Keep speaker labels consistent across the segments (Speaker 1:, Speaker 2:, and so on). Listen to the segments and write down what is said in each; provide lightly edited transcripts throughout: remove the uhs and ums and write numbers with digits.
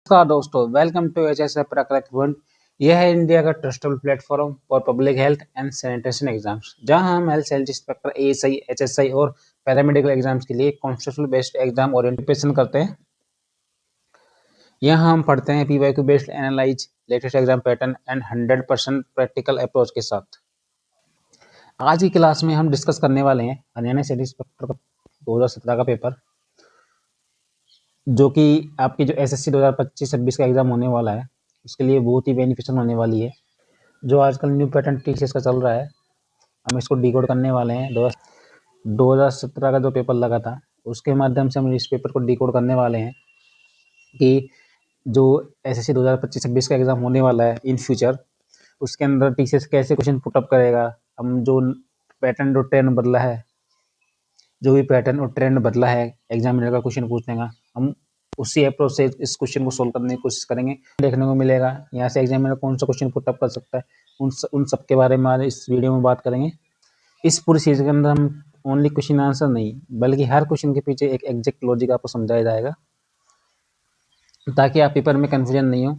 Speaker 1: नमस्कार दोस्तों, welcome to एचएसएफ प्रकृति। यह है इंडिया का trustable platform for public health and sanitation exams, जहां हम हेल्थ साइंस इंस्पेक्टर, एएसआई, एचएसआई और पैरामेडिकल एग्जाम्स के लिए कॉन्स्टिट्यूशनल बेस्ड एग्जाम ओरिएंटेशन करते हैं। यहां हम पढ़ते हैं PYQ based analyse, latest exam pattern and 100% practical approach के साथ। आज की क्लास में हम डिस्कस करने वाले हैं हरियाणा सिटी इंस्पेक्टर का 2017 का पेपर, जो कि आपकी जो एसएससी 2025-26 का एग्जाम होने वाला है, उसके लिए बहुत ही बेनिफिशियल होने वाली है। जो आजकल न्यू पैटर्न टीसीएस का चल रहा है, हम इसको डिकोड करने वाले हैं। 2017 का जो पेपर लगा था, उसके माध्यम से हम इस पेपर को डिकोड करने वाले हैं कि जो एसएससी 2025-26 का एग्जाम होने वाला है इन फ्यूचर, उसके अंदर टीसीएस कैसे क्वेश्चन पुटअप करेगा। हम जो पैटर्न जो ट्रेंड बदला है, जो भी पैटर्न और ट्रेंड बदला है एग्जामिनर का क्वेश्चन पूछने का, हम उसी अप्रोच से इस क्वेश्चन को सोल्व करने की कोशिश करेंगे। देखने को मिलेगा यहाँ से एग्जामिनर कौन सा क्वेश्चन पुटअप कर सकता है, उन सब के बारे में आज इस वीडियो में बात करेंगे। इस पूरी सीरीज के अंदर हम ओनली क्वेश्चन आंसर नहीं, बल्कि हर क्वेश्चन के पीछे एक एग्जैक्ट लॉजिक आपको समझाया जाएगा, ताकि आप पेपर में कंफ्यूजन नहीं हो।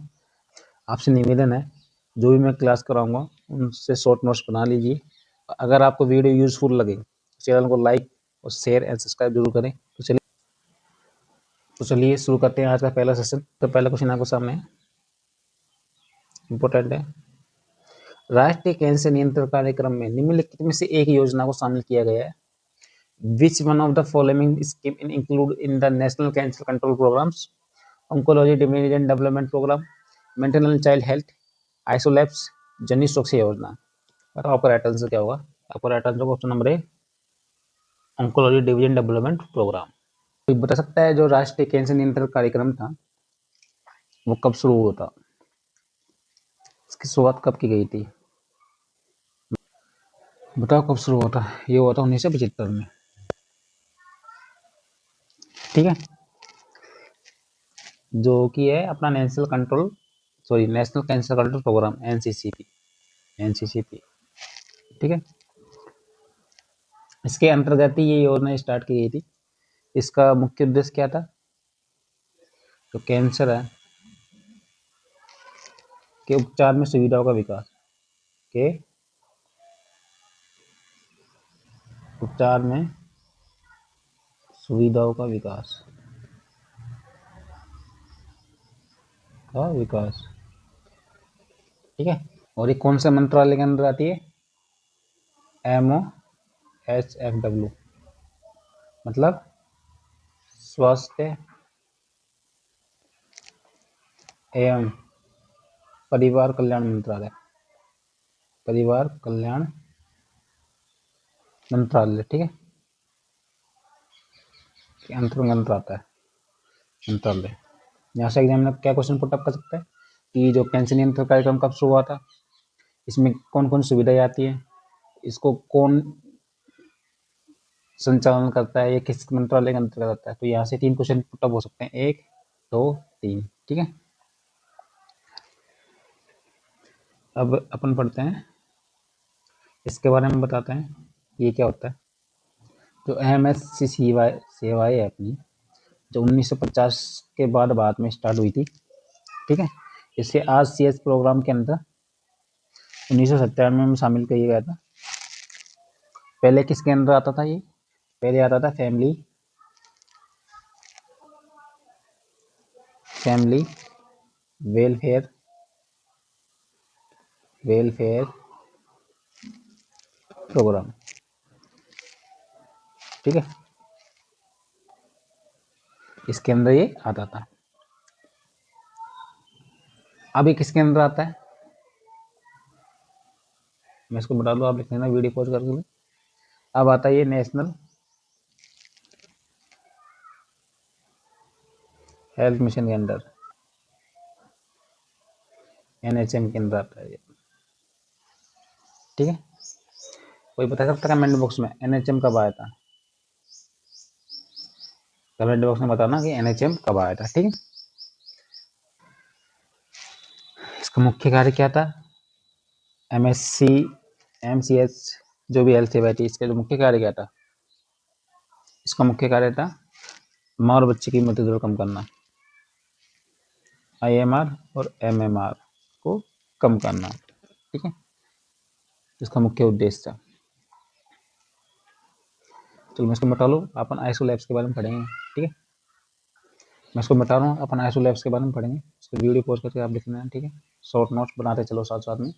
Speaker 1: आपसे निवेदन है, जो भी मैं क्लास कराऊंगा उनसे शॉर्ट नोट्स बना लीजिए। अगर आपको वीडियो यूजफुल लगे, चैनल को लाइक और शेयर एंड सब्सक्राइब जरूर करें। तो चलिए शुरू करते हैं आज का पहला सेशन। तो पहला क्वेश्चन आपको सामने है, इंपॉर्टेंट है। राष्ट्रीय कैंसर नियंत्रण कार्यक्रम में निम्नलिखित में से एक योजना को शामिल किया गया है। Which one of the following scheme include in the National Cancer Control Programs? Oncology Division Development Program, Maternal Child Health, ISOLABS, जनी सुरक्षा योजना। बताओ आपका राइट आंसर क्या होगा? आपका right answer option number A, oncology division development program. कोई बता सकता है जो राष्ट्रीय कैंसर नियंत्रण कार्यक्रम था वो कब शुरू हुआ था? इसकी शुरुआत कब की गई थी? बताओ कब शुरू हुआ था? ये हुआ था 1975 में। ठीक है, जो कि है अपना national cancer control programme, NCCP. ठीक है, इसके अंतर्गत ही ये योजना स्टार्ट की गई थी। इसका मुख्य उद्देश्य क्या था? तो कैंसर है के उपचार में सुविधाओं का विकास, के उपचार में सुविधाओं का विकास ठीक है, और ये कौन से मंत्रालय के अंदर आती है? MOHFW, मतलब स्वास्थ्य एवं परिवार कल्याण मंत्रालय, ठीक है, के अंतर्गत आता है मंत्रालय। यहाँ से एग्जामिनर क्या क्वेश्चन पुटअप कर सकता है कि जो कैंसर नियंत्रण कार्यक्रम कब शुरू हुआ था, इसमें कौन कौन सुविधाएं आती है, इसको कौन संचालन करता है, ये किस मंत्रालय के अंतर्गत आता है। तो यहाँ से 3 क्वेश्चन पुटअप हो सकते हैं, 1, 2, 3। ठीक है, अब अपन पढ़ते हैं, इसके बारे में बताते हैं ये क्या होता है। जो एमएससी सेवाएं है अपनी, जो 1950 के बाद में स्टार्ट हुई थी। ठीक है, इसे आरसीएस प्रोग्राम के अंदर 1997 में शामिल किया गया था। पहले किसके अंदर आता था? ये पहले आता था फैमिली वेलफेयर प्रोग्राम। ठीक है, इसके अंदर ये आता था। अभी किसके अंदर आता है? मैं इसको बता दूं, आप लिख लेना वीडियो पॉज करके। अब आता है ये नेशनल हेल्थ मिशन के अंदर, एनएचएम के अंदर आता है ये। ठीक है, कोई बता सकता है कमेंट बॉक्स में एनएचएम कब आया था? कमेंट बॉक्स में बताना कि एनएचएम कब आया था। ठीक है, इसका मुख्य कार्य क्या था? एमसीएच जो भी हेल्थ सेवा थी, इसका जो मुख्य कार्य क्या था? इसका मुख्य कार्य था माँ और बच्चे की मृत्यु दर कम करना। IMR और MMR को कम करना, ठीक है, इसका मुख्य उद्देश्य। चलो मैं इसको मिटा लूँ, अपन आइसोलैब्स के बारे में पढ़ेंगे, ठीक है। मैं इसको मिटा रहा हूँ, अपन आइसोलैब्स के बारे में पढ़ेंगे। इसको वीडियो पॉज करके आप लिखना है, ठीक है। शॉर्ट नोट्स बनाते चलो साथ साथ में।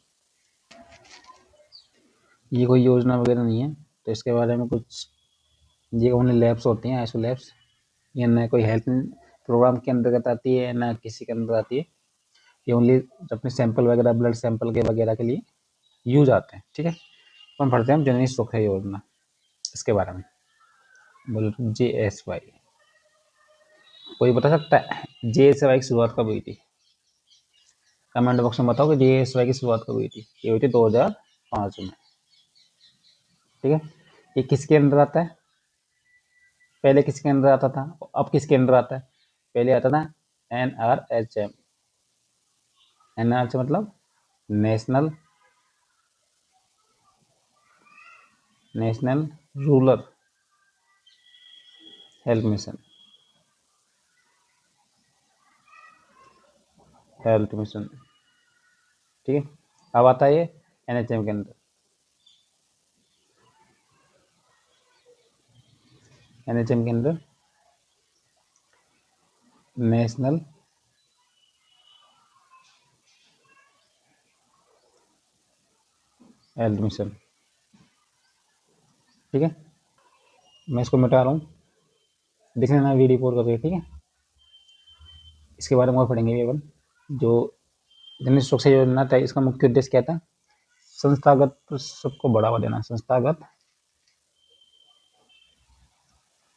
Speaker 1: ये कोई योजना वगैरह नहीं है, तो इसके बारे में कुछ, ये ओनली लैब्स होती हैं आइसोलैब्स। ये न कोई हेल्थ प्रोग्राम के अंतर्गत आती है, ना किसी के अंदर आती है। ये ओनली अपने सैंपल वगैरह, ब्लड सैंपल के वगैरह के लिए यूज आते हैं, ठीक है। तो हम पढ़ते हैं जननी सुरक्षा योजना, इसके बारे में। बोल JSY, कोई बता सकता है JSY की शुरुआत कब हुई थी? कमेंट बॉक्स में बताओ कि JSY की शुरुआत कब हुई थी। ये हुई थी 2005 में, ठीक है। ये किसके अंदर आता है? पहले किसके अंदर आता था, अब किसके अंदर आता है? पहले आता था NRHM। NRHM मतलब नेशनल रूरल हेल्थ मिशन, ठीक है। अब आता है ये NHM के अंदर। NHM के अंदर नेशनल हेल्थ मिशन, ठीक है। मैं इसको मिटा रहा हूँ, देख लेना वीडियो पॉज करके, ठीक है। इसके बारे में और पढ़ेंगे भी अपन। जो जननी सुरक्षा योजना था, इसका मुख्य उद्देश्य क्या था? संस्थागत प्रसव को बढ़ावा देना, संस्थागत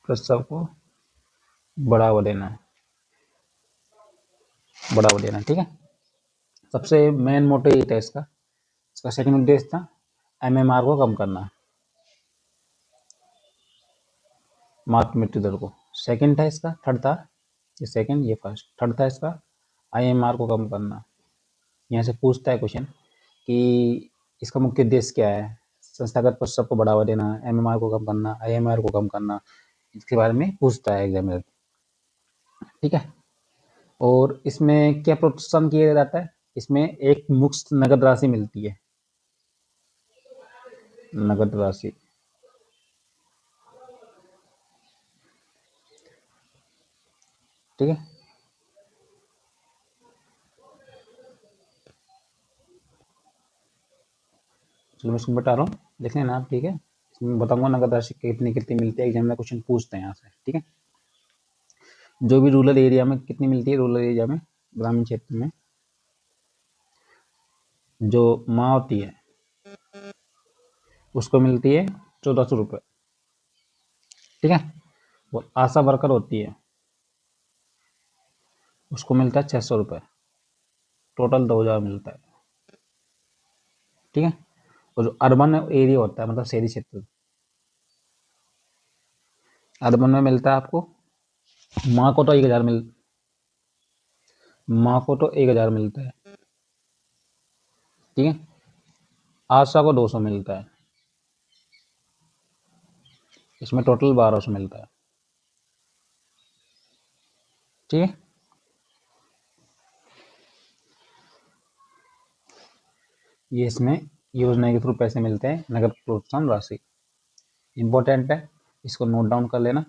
Speaker 1: प्रसव को बढ़ावा देना, ठीक है। सबसे मेन मोटो ये था इसका। इसका सेकंड उद्देश्य था MMR को कम करना, मातृ मृत्यु दर को। सेकंड था इसका, थर्ड था ये सेकंड, ये फर्स्ट, थर्ड था इसका IMR को कम करना। यहाँ से पूछता है क्वेश्चन कि इसका मुख्य उद्देश्य क्या है? संस्थागत प्रसव को बढ़ावा देना, MMR को कम करना, IMR को कम करना, इसके बारे में पूछता है एग्जामिनर, ठीक है। और इसमें क्या प्रोत्साहन किया जाता है? इसमें एक मुफ्त नगद राशि मिलती है, नगद राशि, ठीक है। चलो मैं इसको बता रहा हूँ, देख लेना आप, ठीक है। इसमें बताऊंगा नगद राशि कितनी कितनी मिलती है, एग्जाम में क्वेश्चन पूछते हैं यहाँ से, ठीक है। जो भी रूरल एरिया में कितनी मिलती है, रूरल एरिया में, ग्रामीण क्षेत्र में जो माँ होती है उसको मिलती है 1400 रुपये, ठीक है। और आशा वर्कर होती है उसको मिलता है 600 रुपये, टोटल 2000 मिलता है, ठीक है। और जो अर्बन एरिया होता है, मतलब शहरी क्षेत्र, अर्बन में मिलता है आपको, माँ को तो 1000 मिलता है, ठीक है। आशा को 200 मिलता है, इसमें टोटल 1200 मिलता है, ठीक है। ये इसमें योजना के थ्रू पैसे मिलते हैं, नगद प्रोत्साहन राशि। इंपॉर्टेंट है, इसको नोट डाउन कर लेना।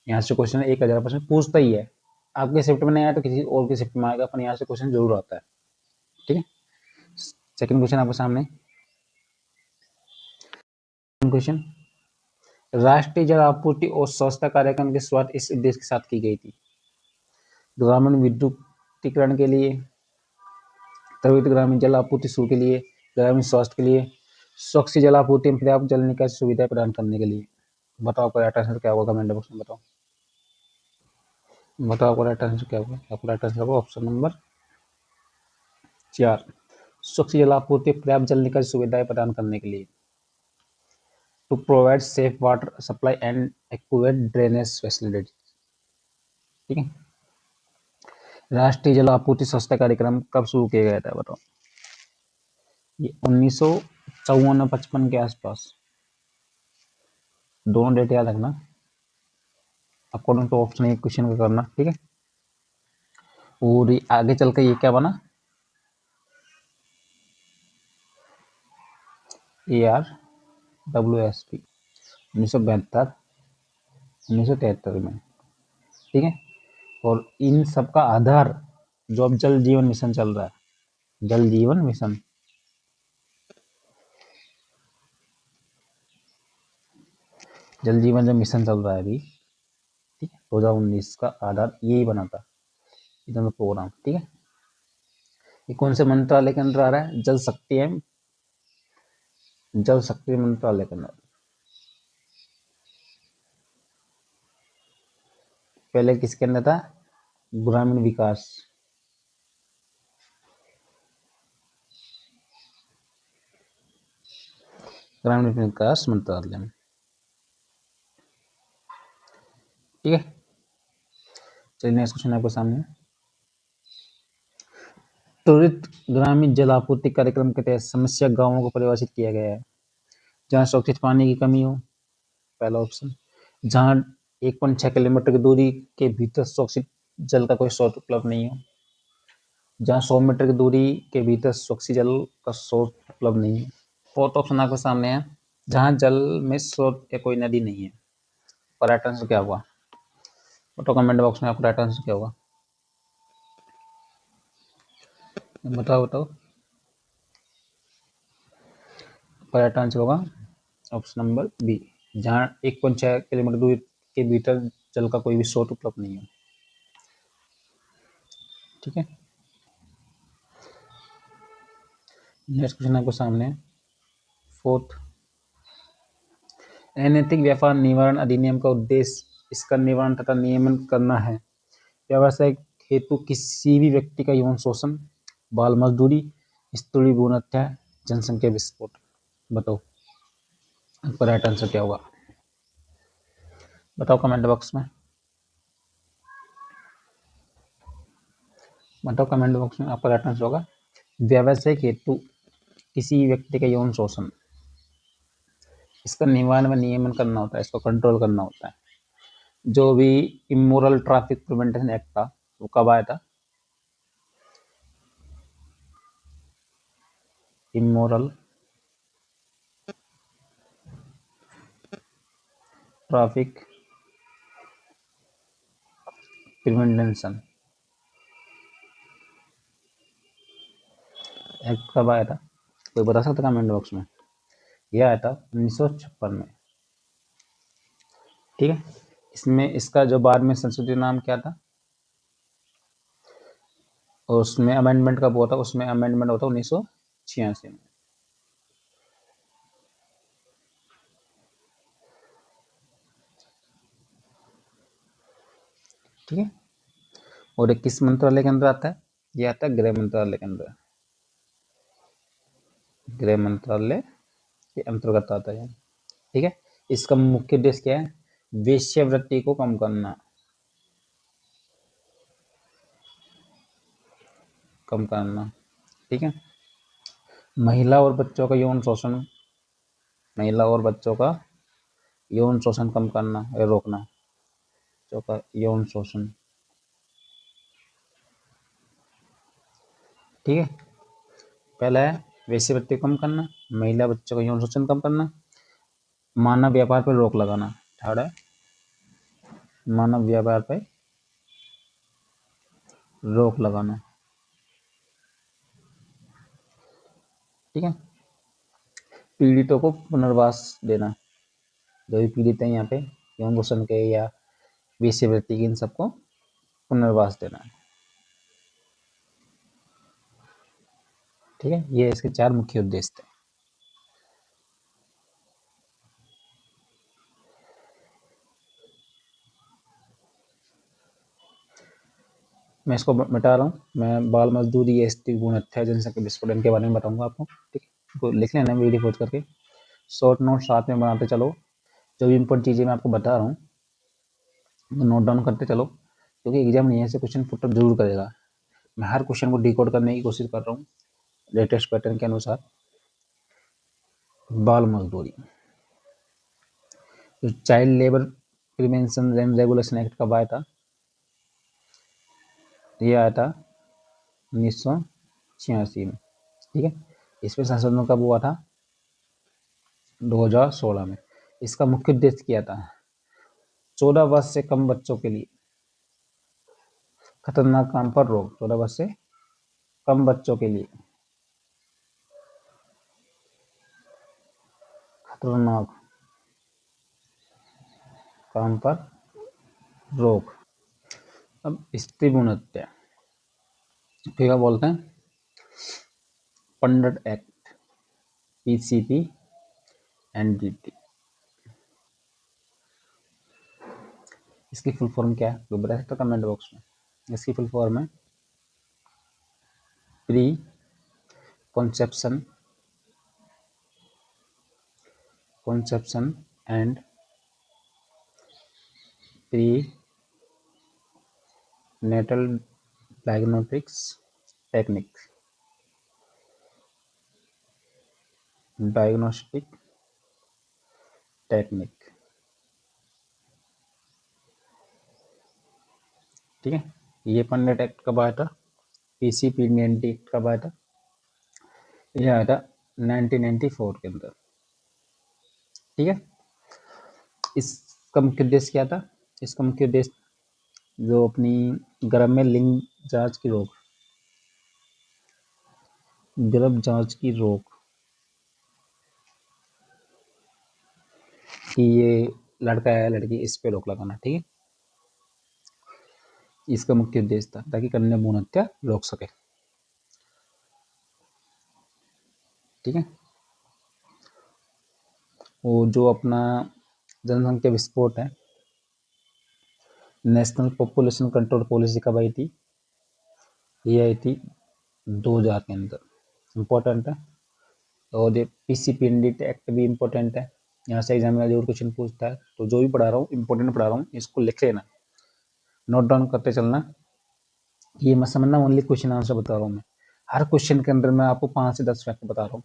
Speaker 1: यहाँ से क्वेश्चन 1000% पूछता ही है। आपके शिफ्ट में नहीं आया तो किसी और की शिफ्ट में आएगा, अपन यहाँ से क्वेश्चन जरूर आता है, ठीक है। सेकंड क्वेश्चन आपके सामने, क्वेश्चन, राष्ट्रीय जल आपूर्ति और स्वच्छता कार्यक्रम की शुरुआत इस उद्देश्य के साथ की गई थी? ग्रामीण विद्युतीकरण के लिए, त्वरित ग्रामीण जल आपूर्ति शुरू के लिए, ग्रामीण स्वास्थ्य के लिए, स्वच्छ जल आपूर्ति में पर्याप्त जल निकासी सुविधा प्रदान करने के लिए। बताओ आपका राइट आंसर क्या होगा, कमेंट बॉक्स में बताओ। आपका राइट आंसर क्या होगा? आपका राइट आंसर होगा ऑप्शन नंबर 4, स्वच्छ जल आपूर्ति पर्याप्त जल निकासी सुविधाएं प्रदान करने के लिए, to provide safe water supply and accurate drainage facility, ठीक है। राष्ट्रीय जल आपूर्ति स्वच्छता कार्यक्रम कब शुरू किया गया था, बताओ? ये 1954-55 के आसपास, दोनों डेट याद रखना, अकॉर्डिंग टू ऑप्शन एक क्वेश्चन का करना, ठीक है। और आगे चल के ये क्या बना, ARWSP 1972 में, ठीक है। और इन सब का आधार जो अब जल जीवन मिशन चल रहा है, जल जीवन मिशन, जल जीवन जो मिशन चल रहा है अभी, ठीक है, 2019 का आधार यही बना था, इधर प्रोग्राम, ठीक है। ये कौन से मंत्रालय के अंदर आ रहा है, जल शक्ति एवं जल शक्ति मंत्रालय के अंदर। पहले किसके अंदर था, ग्रामीण विकास, ग्रामीण विकास मंत्रालय में, ठीक है। चलिए नेक्स्ट क्वेश्चन आपके सामने, त्वरित ग्रामीण जल आपूर्ति कार्यक्रम के तहत समस्या गांवों को परिभाषित किया गया है जहां सुरक्षित पानी की कमी हो, पहला ऑप्शन। जहां 1.6 किलोमीटर की दूरी के भीतर सुरक्षित जल का कोई स्रोत उपलब्ध नहीं हो, जहां 100 मीटर की दूरी के भीतर सुरक्षित जल का स्रोत उपलब्ध नहीं है। फोर्थ ऑप्शन आपके सामने है, जहां जल में स्रोत या कोई नदी नहीं है। और राइट आंसर क्या होगा, तो कमेंट बॉक्स में आपका राइट आंसर क्या होगा, बताओ बताओ। राइट आंसर होगा ऑप्शन नंबर बी, जहां 1.6 किलोमीटर दूरी के भीतर जल का कोई भी स्रोत उपलब्ध नहीं है, ठीक है। नेक्स्ट क्वेश्चन आपके सामने, फोर्थ, अनैतिक व्यापार निवारण अधिनियम का उद्देश्य इसका निवारण तथा नियमन करना है। व्यवसाय हेतु किसी भी व्यक्ति का यौन शोषण, बाल मजदूरी, स्त्री भ्रूण हत्या, जनसंख्या विस्फोट। बताओ आपका राइट आंसर क्या होगा, बताओ कमेंट बॉक्स में, बताओ कमेंट बॉक्स में आपका राइट आंसर होगा व्यावसायिक हेतु किसी व्यक्ति का यौन शोषण, इसका निवारण व नियमन करना होता है, इसको कंट्रोल करना होता है। जो भी इमोरल ट्रैफिक प्रिवेंशन एक्ट था वो कब आया था, इमोरल ट्रैफिक प्रिवेंशन एक्ट कब आया था, कोई बता सकता कमेंट बॉक्स में। यह आया था 1956 में, ठीक है। इसमें इसका जो बाद में संशोधित नाम क्या था, और उसमें अमेंडमेंट कब हुआ था, उसमें अमेंडमेंट होता 1986 में, ठीक है। और ये किस मंत्रालय के अंदर आता है, ये आता है गृह मंत्रालय के अंदर, गृह मंत्रालय के अंतर्गत आता है, ठीक है। इसका मुख्य उद्देश्य क्या है, वेश्यावृत्ति को कम करना, कम करना, ठीक है। महिला और बच्चों का यौन शोषण, महिला और बच्चों का यौन शोषण कम करना या रोकना, बच्चों का यौन शोषण, ठीक है। पहला है वेश्यावृत्ति कम करना, महिला बच्चों का यौन शोषण कम करना, मानव व्यापार पर रोक लगाना, थर्ड है मानव व्यापार पर रोक लगाना, ठीक है। पीड़ितों को पुनर्वास देना, जो भी पीड़ित हैं यहाँ पे यौन शोषण के या वेश्यावृत्ति के, इन सबको पुनर्वास देना है, ठीक है। ये इसके 4 मुख्य उद्देश्य थे। मैं इसको मिटा रहा हूँ, मैं बाल मजदूरी या स्त्री भ्रूण हत्या जनसंख्या विस्फोटन के बारे में बताऊंगा आपको, ठीक है। इसको लिख लेना वीडियो पॉज करके, शॉर्ट नोट साथ में बनाते चलो, जो भी इंपॉर्टेंट चीज़ें मैं आपको बता रहा हूँ नोट डाउन करते चलो, क्योंकि एग्जाम में ऐसे क्वेश्चन पुट अप जरूर करेगा। मैं हर क्वेश्चन को डिकोड करने की कोशिश कर रहा हूँ लेटेस्ट पैटर्न के अनुसार। बाल मजदूरी, तो child labour prevention and regulation act कब आया था, ये आया था 1986 में। ठीक है, इस पे संशोधन कब हुआ था? 2016 में। इसका मुख्य उद्देश्य क्या था? 14 वर्ष से कम बच्चों के लिए खतरनाक काम पर रोक। 14 वर्ष से कम बच्चों के लिए खतरनाक काम पर रोक। अब स्त्री भ्रूण हत्या क्या बोलते हैं? पंडट एक्ट, पीसीपी एनडीटी। इसकी फुल फॉर्म क्या है? बता सकते कमेंट बॉक्स में। इसकी फुल फॉर्म है pre conception and pre natal diagnostics technique. ठीक है, ये पंडित एक्ट कब आया था? पीसीपी एक्ट कब आया था? ये आया था 1994 के अंदर। ठीक है, इसका मुख्य उद्देश्य क्या था? इसका मुख्य उद्देश्य जो अपनी गर्भ में लिंग जांच की रोक, गर्भ जांच की रोक कि ये लड़का है लड़की, इस पे रोक लगाना। ठीक है, इसका मुख्य उद्देश्य था ताकि कन्या भ्रूण हत्या रोक सके। ठीक है, वो जो अपना जनसंख्या विस्फोट है, नेशनल पॉपुलेशन कंट्रोल पॉलिसी कब आई थी? ये आई थी 2000 के अंदर। इम्पोर्टेंट है। और ये पीसीपी एक्ट भी इम्पोर्टेंट है। यहाँ से एग्जाम में जरूर क्वेश्चन पूछता है, तो जो भी पढ़ा रहा हूँ इम्पोर्टेंट पढ़ा रहा हूँ, इसको लिख लेना, नोट डाउन करते चलना। ये मत समझना ओनली क्वेश्चन आंसर बता रहा हूँ मैं। हर क्वेश्चन के अंदर मैं आपको 5 से 10 फैक्ट बता रहा हूँ।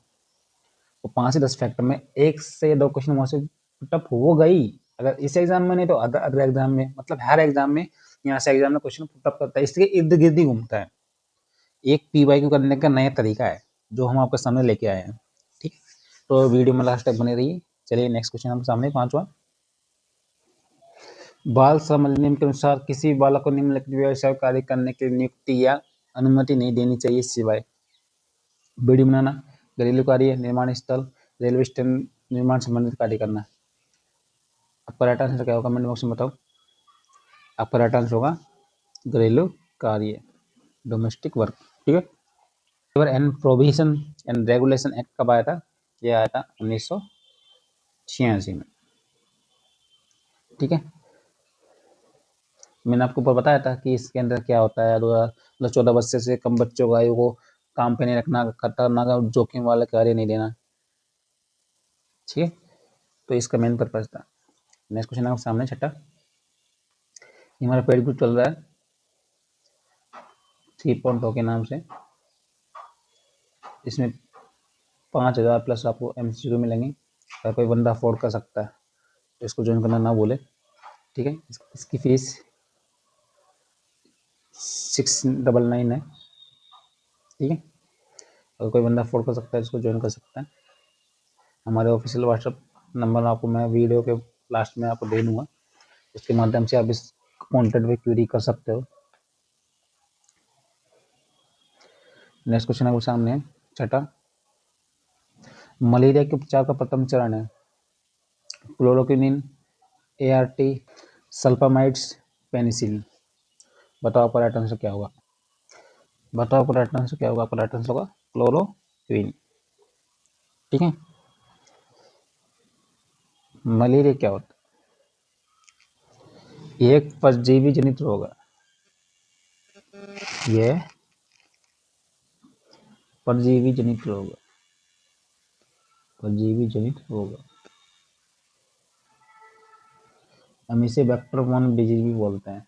Speaker 1: तो 5 से 10 फैक्ट में 1 से 2 क्वेश्चन वहां से टफ हो गई। अगर इस एग्जाम में नहीं तो अदर एग्जाम में, मतलब हर एग्जाम में यहाँ से एग्जाम में क्वेश्चन टफ करता है, इसलिए इर्द गिर्द ही घूमता है। एक पीवाईक्यू करने का नया तरीका है जो हम आपके सामने लेके आए हैं। ठीक, तो वीडियो में लास्ट तक बने रहिए। चलिए नेक्स्ट क्वेश्चन हम सामने 5वां। बाल श्रम अधिनियम के अनुसार किसी बालक को निम्नलिखित व्यवसाय कार्य करने की नियुक्ति या अनुमति नहीं देनी चाहिए सिवाय बीड़ी बनाना, घरेलू कार्य, निर्माण स्थल, रेलवे स्टेशन निर्माण संबंधित कार्य करना। आपका राइट आंसर क्या होगा? कमेंट बॉक्स में बताओ। आपका राइट आंसर होगा घरेलू कार्य, डोमेस्टिक वर्क। ठीक है, and provision and regulation act कब आया था? ये आया था 1986 में। ठीक है, मैंने आपको ऊपर बताया था कि इसके अंदर क्या होता है। 14 वर्ष से कम बच्चों को आयु को काम पे नहीं रखना, खतरनाक जोखिम वाला कार्य नहीं देना। ठीक है, तो इसका मेन पर्पज था। नेक्स्ट क्वेश्चन आपके सामने छठा। हमारा पेड ग्रुप चल रहा है 3.0 के नाम से। इसमें 5000 प्लस आपको एमसीक्यू मिलेंगे। अगर कोई बंदा अफोर्ड कर सकता है तो इसको ज्वाइन करना ना बोले। ठीक है, इसकी फीस 699 है। ठीक है, अगर कोई बंदा अफोर्ड कर सकता है इसको ज्वाइन कर सकता है। हमारे ऑफिशियल व्हाट्सएप नंबर आपको मैं वीडियो के लास्ट में आपको दे दूंगा, उसके माध्यम से आप इस कॉन्टेंट पे क्वेरी कर सकते हो। नेक्स्ट क्वेश्चन आपके सामने है छठा। मलेरिया के उपचार का प्रथम चरण है क्लोरोक्विनिन, एआरटी, सल्फामाइड्स, पेनिसिलिन। बताओ आपका राइट आंसर क्या होगा? बताओ आपका राइट आंसर क्या होगा? आपका राइट आंसर होगा क्लोरोक्विन। ठीक है, मलेरिया क्या होता है? ये एक परजीवी जनित रोग है। ये परजीवी जनित रोग है। परजीवी जनित रोग है। हम इसे वेक्टर बोर्न डिजीज भी बोलते हैं।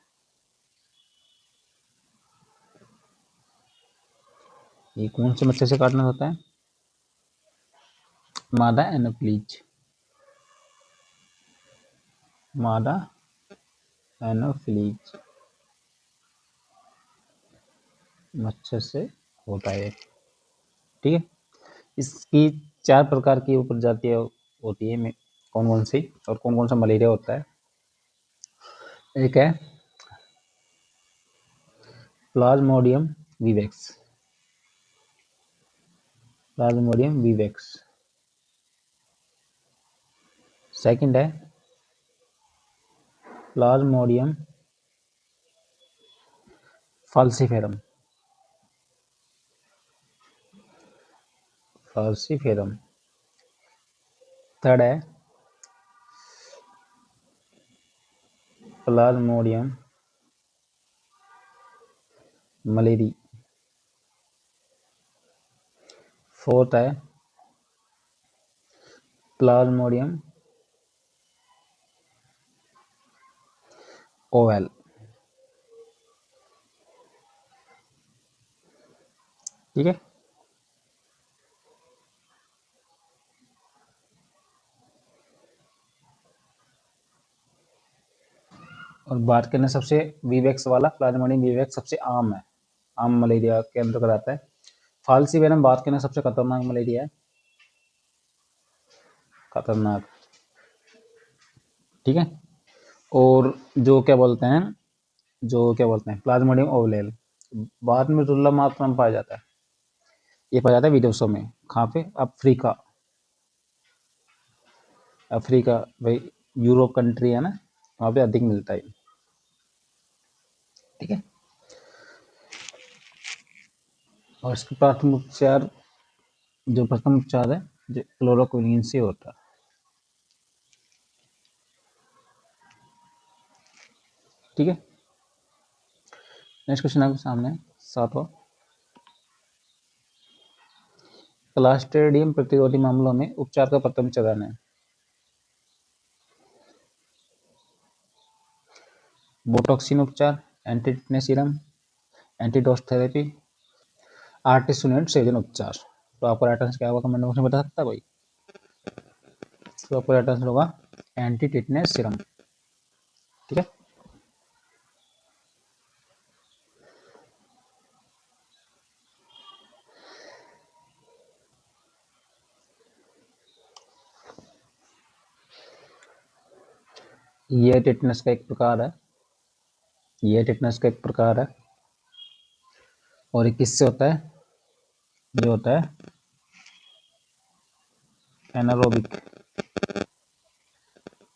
Speaker 1: ये कौन से मच्छर से काटना होता है? मादा एनोफ्लीज। मादा एनोफ्लीज। मच्छर से होता है। ठीक है, इसकी 4 प्रकार की प्रजातियाँ होती है, कौन कौन सी और कौन कौन सा मलेरिया होता है। एक है Plasmodium vivax, Plasmodium vivax. Second है प्लाज्मोडियम फाल्सीफेरम, फाल्सीफेरम। थर्ड है प्लाज्मोडियम मलेरी। फोर्थ है प्लाज्मोडियम ओवल। ठीक है, और बात करने सबसे विवेक्स वाला प्लाज्मोडियम विवेक्स सबसे आम है, आम मलेरिया के अंतर्गत आता है। फाल्सीफेरम बात करने सबसे खतरनाक मलेरिया है, खतरनाक। ठीक है, और जो क्या बोलते हैं प्लाज्मोडियम ओवलेल बाद में दुर्लभ मात्रा में पाया जाता है। ये पाया जाता है विदेशों में। कहाँ पे? अफ्रीका, अफ्रीका भाई, यूरोप कंट्री है ना, वहाँ पे अधिक मिलता है। ठीक है, और इसका प्रथम उपचार है जो क्लोरोक्विनीन से होता है। ठीक है, नेक्स्ट क्वेश्चन आपके सामने 7वां, क्लास्ट्रिडियम प्रतिरोधी मामलों में उपचार का प्रथम चरण है। बोटॉक्सिन उपचार, एंटी सीरम, एंटीडोस थेरेपी, आर्टिसोनेट सेजन उपचार। तो आपका राइट आंसर क्या होगा कमेंट बॉक्स में बता सकता है कोई? तो आपका राइट आंसर होगा एंटी टिटनेस सीरम। ठीक है, ये टिटनेस का एक प्रकार है, ये टिटनेस का एक प्रकार है, और ये किससे होता है? ये होता है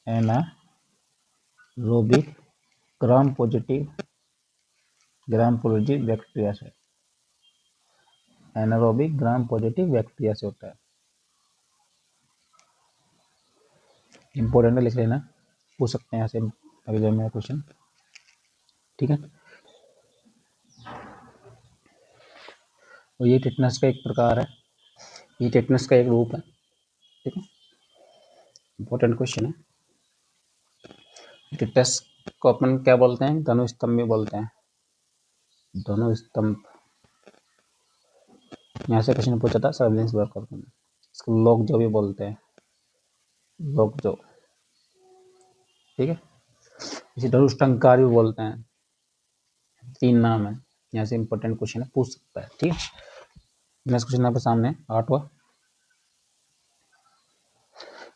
Speaker 1: एनारोबिक ग्राम पॉजिटिव बैक्टीरिया से, एनारोबिक ग्राम पॉजिटिव बैक्टीरिया से होता है। इंपॉर्टेंट है, लिख लेना, पूछ सकते हैं यहाँ से एग्जाम में क्वेश्चन। ठीक है, और ये टिटनेस का एक प्रकार है, ये टिटनेस का एक रूप है। ठीक है, इंपॉर्टेंट क्वेश्चन है। टिटनेस को अपन क्या बोलते हैं? धनुस्तंभ भी बोलते हैं, धनुस्तंभ। यहाँ से क्वेश्चन पूछा था सर्विलेंस वर्क करते हैं, इसको लोग जो भी बोलते हैं, लोग जो। ठीक है, इसे धनुष्टंकार भी बोलते हैं, 3 नाम है। यहाँ से इंपॉर्टेंट क्वेश्चन है, पूछ सकता है। ठीक है, नेक्स्ट क्वेश्चन आपके सामने 8वां,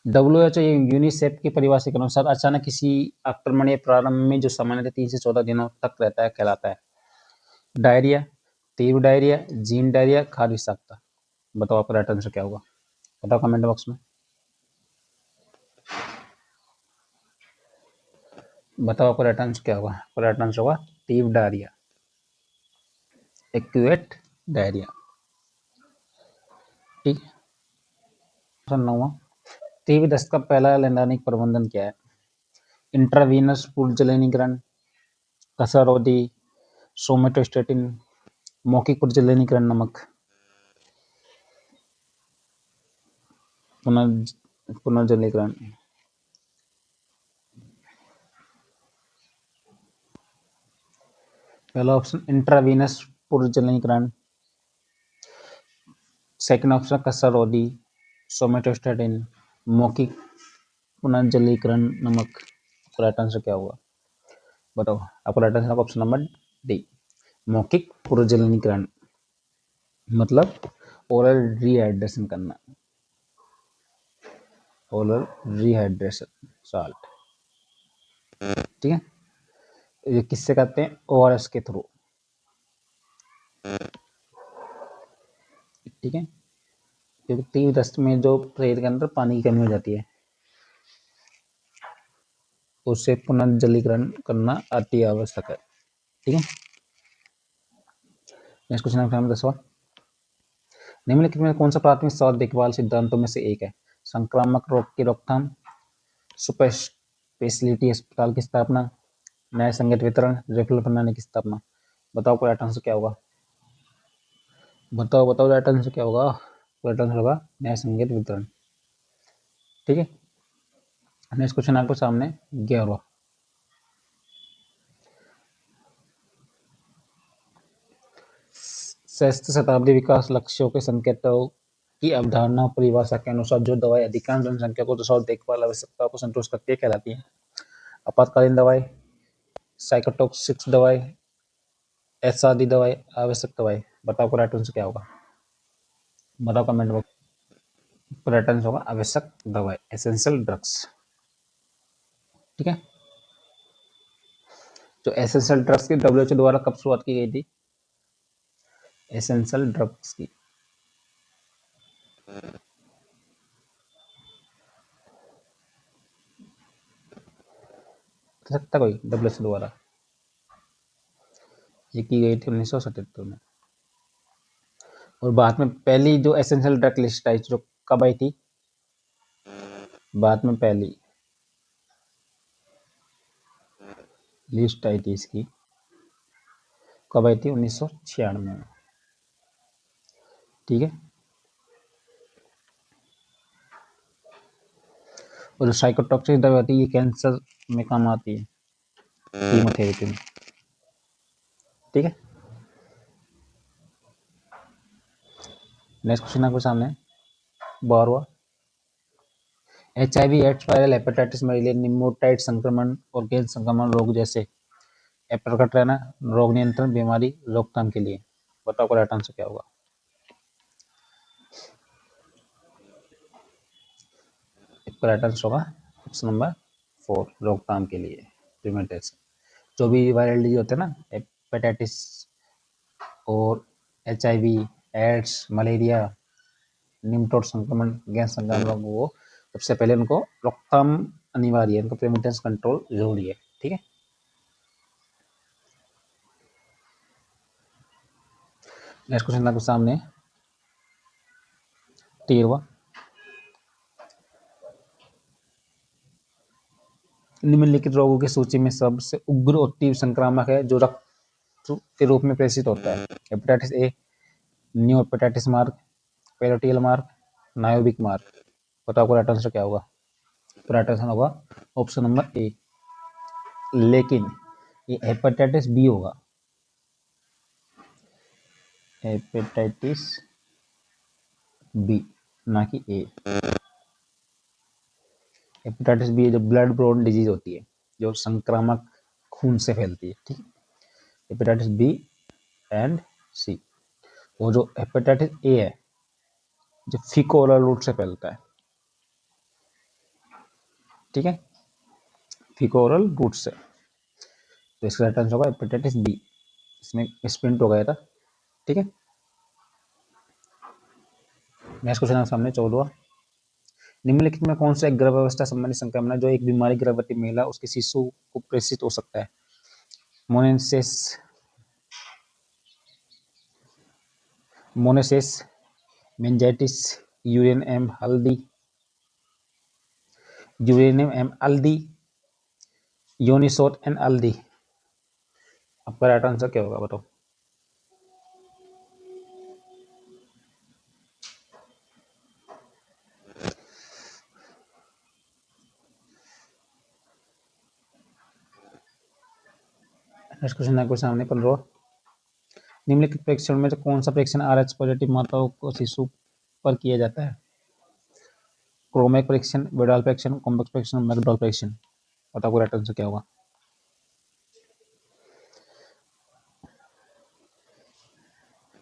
Speaker 1: WHO यूनिसेफ की परिभाषा के अनुसार अचानक किसी आक्रमण या प्रारंभ में जो सामान्यतः 3 से 14 दिनों तक रहता है कहलाता है डायरिया, तीव्र डायरिया, जीन डायरिया, खाद्य विषाक्तता। बताओ आपका राइट आंसर क्या होगा? बताओ कमेंट बॉक्स में, बताओ आपका राइट आंसर क्या होगा? आपका राइट आंसर होगा तीव्र डायरिया, एक्यूट डायरिया। ठीक है, 9वां, तीव्र दस्त का पहला लैंडनिक प्रबंधन क्या है? इंट्रावीनस पुनर्जननीकरण, कसरौदी, सोमेटोस्टेटिन, मौखिक पुनर्जननीकरण नमक, पुनर्जननीकरण। पहला ऑप्शन इंट्रावीनस पुनर्जननीकरण, सेकंड ऑप्शन कसरौदी, सोमेटोस्टेटिन, मौखिक पुनर्जननीकरण नमक। राइट आंसर क्या होगा? बताओ, आपका right answer option number D, मौखिक पुनर्जननीकरण मतलब ओरल रिहाइड्रेशन करना, ओरल रिहाइड्रेशन साल्ट, ठीक है। ये किससे करते हैं? ओआरएस के थ्रू, ठीक है, क्योंकि तीव्र दस्त में जो शरीर के अंदर पानी की कमी हो जाती है उससे पुनर्जलीकरण करना अति आवश्यक है, ठीक है। नेक्स्ट क्वेश्चन आपका नंबर 10वां, निम्नलिखित में कौन सा प्राथमिक स्वास्थ्य देखभाल सिद्धांतों में से एक है? संक्रामक रोग की रोकथाम, सुपर स्पेशलिटी अस्पताल की स्थापना, न्याय संगत वितरण, रेफरल प्रणाली की स्थापना। बताओ कोई आंसर क्या होगा? बताओ बताओ राइट आंसर क्या होगा? राइट आंसर होगा न्याय संगत वितरण, ठीक है। नेक्स्ट क्वेश्चन आपको सामने 11वां, सहस्त्र शताब्दी विकास लक्ष्यों के संकेतों की अवधारणा परिभाषा के अनुसार जो दवाई अधिकांश जनसंख्या को स्वास्थ्य देखभाल आवश्यकताओं को संतुष्ट करती है कहलाती है? आपातकालीन दवाई, साइकोटॉक्सिक दवाई, ऐसादी दवाई, आवश्यक दवाई। बताओ को राइट आंसर क्या होगा? बताओ कमेंट बॉक्स। राइट आंसर होगा आवश्यक दवाई, एसेंशियल ड्रग्स, ठीक है। जो एसेंशियल ड्रग्स की डब्ल्यूएचओ द्वारा कब शुरुआत की गई थी? एसेंशियल ड्रग्स की सकता कोई डब्ल्यूएचओ द्वारा? ये की गई थी 1977 में। और बाद में पहली जो एसेंशियल ड्रग लिस्ट आई जो कब आई थी? बाद में पहली लिस्ट आई थी इसकी, कब आई थी? 1996 में, ठीक है। और जो साइकोटॉक्सिक दवा होती है ये कैंसर में काम आती है, कीमोथेरेपी में, ठीक है। नेक्स्ट क्वेश्चन आपके सामने 12वां, HIV, AIDS, viral hepatitis, malaria, निमोटाइड संक्रमण और गैस संक्रमण रोग जैसे प्रकट रहना रोग नियंत्रण बीमारी रोकथाम के लिए। बताओ राइट आंसर क्या होगा? राइट आंसर होगा ऑप्शन नंबर 4, रोकथाम के लिए, प्रिवेंटेशन। जो भी वायरल डिजीज होते हैं ना, हेपेटाइटिस और HIV, एड्स, मलेरिया, निमटोड संक्रमण, गैस संक्रमण, वो सबसे पहले उनको रोकथाम अनिवार्य है, उनको प्रिवेंटेशन कंट्रोल जरूरी है, ठीक है। नेक्स्ट क्वेश्चन आपके सामने 13वां, निम्नलिखित रोगों की सूची में सबसे उग्र और तीव्र संक्रामक है जो रक्त के रूप में प्रेषित होता है? Hepatitis A, new hepatitis mark, पेरोटियल मार्क, नायोबिक मार्क। बताओ राइट आंसर क्या होगा? राइट आंसर होगा ऑप्शन नंबर ए, लेकिन ये हेपेटाइटिस बी होगा, हेपेटाइटिस बी, ना कि ए। हेपेटाइटिस बी जो ब्लड ब्रोन डिजीज होती है, जो संक्रामक खून से फैलती है, ठीक है। हेपेटाइटिस बी एंड सी। वो जो हेपेटाइटिस ए है जो फीको ओरल रूट से फैलता है, ठीक है, फीको ओरल रूट से। तो इसका राइट आंसर होगा हेपेटाइटिस बी, इसमें स्प्रिंट हो गया था, ठीक है। नेक्स्ट क्वेश्चन है सामने 14वां, निम्नलिखित में कौन सा एक गर्भावस्था संबंधी संक्रमण है जो एक बीमारी गर्भवती महिला उसके शिशु को प्रेषित हो सकता है? मोनेसेस, मोनेसेस, मेनिंजाइटिस, यूरेनियम हल्दी, यूरेनियम एम हल्दी, योनिसोट एन हल्दी। आपका राइट आंसर क्या होगा बताओ? नेक्स्ट क्वेश्चन आपके सामने 15वां, निम्नलिखित परीक्षण में से कौन सा परीक्षण RH पॉजिटिव माताओं को शिशु पर किया जाता है? क्रोमेक परीक्षण, विडाल परीक्षण, कॉम्बेक्स परीक्षण, मैकडॉल परीक्षण। बताओ राइट आंसर क्या होगा?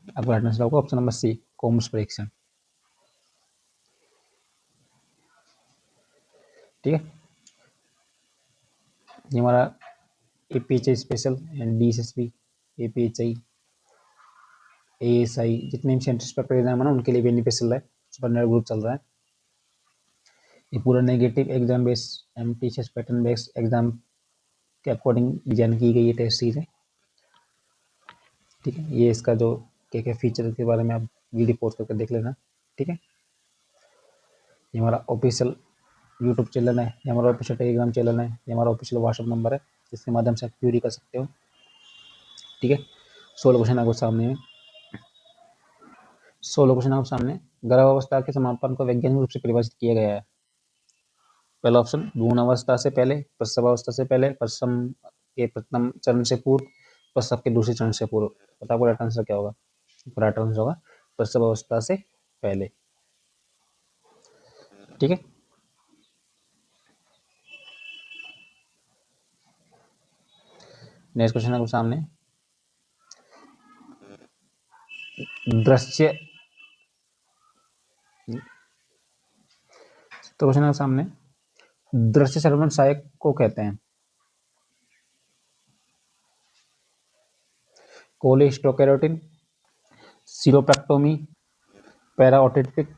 Speaker 1: आपका राइट आंसर होगा ऑप्शन नंबर सी, कोम्स परीक्षण। ठीक है, ये हमारा एपीएचआई स्पेशल एंड डीएसएसबी, एपीएचआई, एएसआई जितने भी सेंटर इंस्पेक्टर एग्जाम है ना उनके लिए बेनिफिशियल है, सुपरनेट ग्रुप चल रहा है। ये पूरा negative exam based MTS pattern based exam के अकॉर्डिंग डिजाइन की गई है टेस्ट सीरीज। ठीक है, ये इसका जो क्या फीचर के बारे में आप वीडियो पोस्ट करके देख लेना। ठीक है, ये हमारा ऑफिशियल यूट्यूब चैनल है, ये हमारा ऑफिशियल टेलीग्राम चैनल है, ये हमारा ऑफिशियल व्हाट्सअप नंबर है, जिसके माध्यम से आप क्यूरी कर सकते हो। ठीक है, 16 क्वेश्चन आपको सामने है, 16 क्वेश्चन आपके सामने। गर्भावस्था के समापन को वैज्ञानिक रूप से परिभाषित किया गया है। पहला ऑप्शन भ्रूण अवस्था से पहले, प्रसव अवस्था से पहले, प्रसव के प्रथम चरण से पूर्व, प्रसव के दूसरे चरण से पूर्व। बताओ राइट आंसर क्या होगा? राइट आंसर होगा प्रसव अवस्था से पहले। ठीक है, नेक्स्ट क्वेश्चन आपके सामने, दृश्य, तो क्वेश्चन आपके सामने, दृश्य श्रवण सहायक को कहते हैं? कोलेस्टोकेरोटिन, सीरोप्रैक्टोमी, पैराओटिटिक,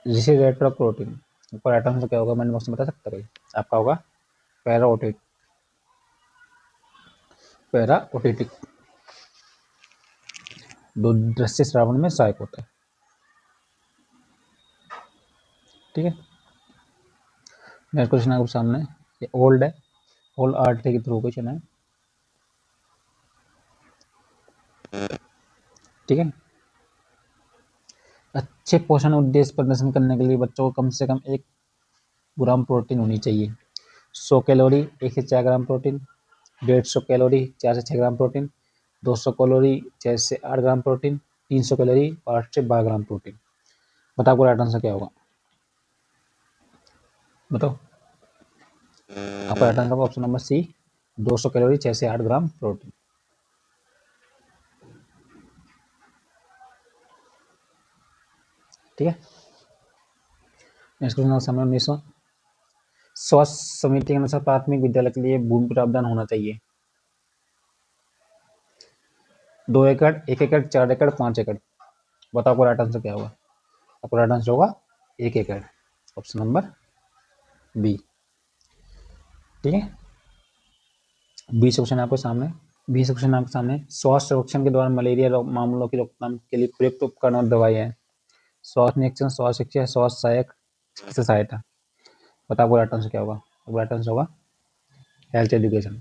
Speaker 1: रिसेरेट्रोप्रोटीन। आपका राइट आंसर क्या होगा? मैंने बॉक्स में बता सकता भाई, आपका होगा पैराओटिटिक, पैराओटिटिक दो दृश्य श्रावण में सहायक होता है। ठीक है, नेक्स्ट क्वेश्चन आपके सामने, ये ओल्ड है, ओल्ड आर्टिकल के थ्रू क्वेश्चन है। ठीक है, अच्छे पोषण उद्देश्य प्रदर्शन करने के लिए बच्चों को कम से कम 1 ग्राम प्रोटीन होनी चाहिए। 100 कैलोरी 1 से 4 ग्राम प्रोटीन, 150 कैलोरी 4 से 6 ग्राम प्रोटीन, 200 कैलोरी 6 से 8 ग्राम प्रोटीन, 300 कैलोरी 8 से 12 ग्राम प्रोटीन। बताओ राइट आंसर क्या होगा? बताओ, आपका right answer option number C, 200 calorie 6 से 8 ग्राम प्रोटीन। ठीक है, नेक्स्ट क्वेश्चन सामने 1900, स्वास्थ्य समिति के अनुसार प्राथमिक विद्यालय के लिए भूमि प्रावधान होना चाहिए? 2 एकड़, 1 एकड़, 4 एकड़, 5 एकड़। बताओ आपका राइट आंसर क्या होगा? आपका राइट आंसर होगा 1 एकड़, ऑप्शन नंबर बी। ठीक है, 20 क्वेश्चन आपके सामने, 20 क्वेश्चन आपके सामने, स्वास्थ्य सर्वेक्षण के द्वारा मलेरिया मामलों की रोकथाम के लिए प्रयुक्त उपकरण और दवाई है? स्वास्थ्य निरीक्षण, स्वास्थ्य शिक्षा, स्वास्थ्य सहायक, चिकित्सा सहायता। बताओ आपका राइट आंसर क्या होगा? राइट आंसर होगा हेल्थ एजुकेशन।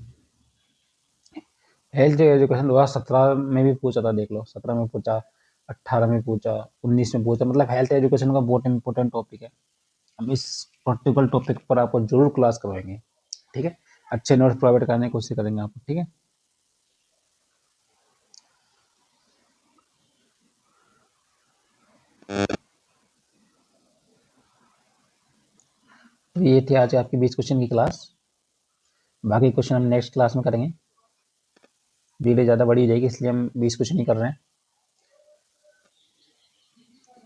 Speaker 1: हेल्थ एजुकेशन 2017 में भी पूछा था, देख लो, 17 में पूछा, 18 में पूछा, 19 में पूछा, मतलब हेल्थ एजुकेशन का बहुत इंपॉर्टेंट टॉपिक है। हम इस पर्टिकुलर टॉपिक पर आपको जरूर क्लास करवाएंगे। ठीक है, अच्छे नोट्स प्रोवाइड करने की कोशिश करेंगे आपको। ठीक है, तो ये थे आज आपकी 20 क्वेश्चन की क्लास। बाकी क्वेश्चन हम नेक्स्ट क्लास में करेंगे, वीडियो ज़्यादा बड़ी हो जाएगी इसलिए हम 20 क्वेश्चन ही कर रहे हैं।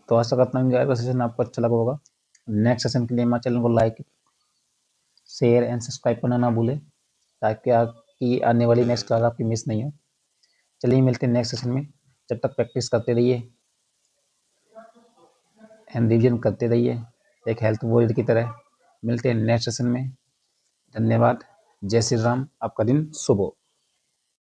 Speaker 1: तो आशा करता हूँ कि सेशन आपको अच्छा लगा होगा। नेक्स्ट सेशन के लिए हमारे चैनल को लाइक, शेयर एंड सब्सक्राइब करना ना भूलें, ताकि आपकी आने वाली नेक्स्ट क्लास आपकी मिस नहीं हो। चलिए मिलते हैं नेक्स्ट सेशन में, जब तक प्रैक्टिस करते रहिए एंड रिविजन करते रहिए एक हेल्थ वॉरियर की तरह। मिलते हैं नेक्स्ट सेशन में। धन्यवाद, जय श्री राम, आपका दिन शुभ हो।